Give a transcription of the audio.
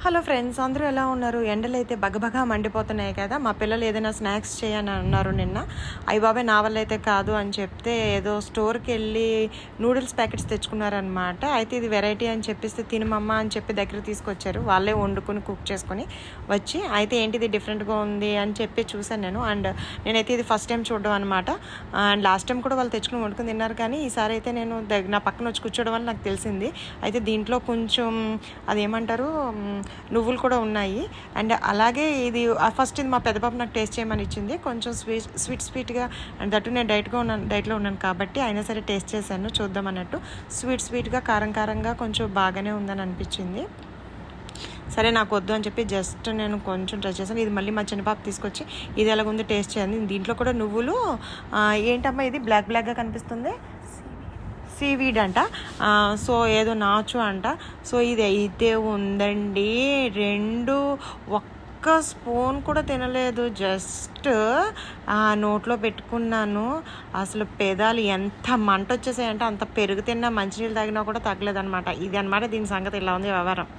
Hello friends, అందరూ ఎలా ఉన్నారు? ఎండలైతే బగబగా మండిపోతున్నాయి కదా. మా పిల్లలు ఏదైనా స్నాక్స్ చేయని అన్నారు నిన్న. అయ్య బాబాయ్, నా వల్ల అయితే కాదు అని చెప్తే ఏదో స్టోర్కి వెళ్ళి నూడిల్స్ ప్యాకెట్స్ తెచ్చుకున్నారనమాట. అయితే ఇది వెరైటీ అని చెప్పిస్తే తినమమ్మ అని చెప్పి దగ్గర తీసుకొచ్చారు. వాళ్ళే వండుకొని కుక్ చేసుకొని వచ్చి, అయితే ఏంటిది డిఫరెంట్గా ఉంది అని చెప్పి చూశాను నేను. అండ్ నేనైతే ఇది ఫస్ట్ టైం చూడడం అనమాట. అండ్ లాస్ట్ టైం కూడా వాళ్ళు తెచ్చుకుని వండుకొని తిన్నారు, కానీ ఈసారి అయితే నేను నా పక్కన వచ్చి కూర్చోవడం వల్ల నాకు తెలిసింది. అయితే దీంట్లో కొంచెం అదేమంటారు, నువ్వులు కూడా ఉన్నాయి. అండ్ అలాగే ఇది ఫస్ట్ ఇది మా పెద్ద పాప నాకు టేస్ట్ చేయమని ఇచ్చింది. కొంచెం స్వీట్గా, అండ్ దట్టు నేను డైట్లో ఉన్నాను కాబట్టి అయినా సరే టేస్ట్ చేశాను చూద్దాం అన్నట్టు. స్వీట్గా కారంగా కొంచెం బాగానే ఉందని అనిపించింది. సరే నాకు వద్దు అని చెప్పి జస్ట్ నేను కొంచెం ట్రై చేశాను. ఇది మళ్ళీ మా చిన్నపాప తీసుకొచ్చి ఇది ఎలాగుందో టేస్ట్ చేయండి. దీంట్లో కూడా నువ్వులు, ఏంటమ్మా ఇది బ్లాక్గా కనిపిస్తుంది, సీవీడ్ అంట. సో ఏదో నాచు అంట. సో ఇది అయితే ఉందండి, ఒక్క స్పూన్ కూడా తినలేదు, జస్ట్ నోట్లో పెట్టుకున్నాను. అసలు పెదాలు ఎంత మంట వచ్చేసాయంటే అంత పెరుగు తిన్నా మంచినీళ్ళు తాగినా కూడా తగ్గలేదన్నమాట. ఇది అనమాట దీని సంగతి. ఇలా ఉంది వ్యవహారం.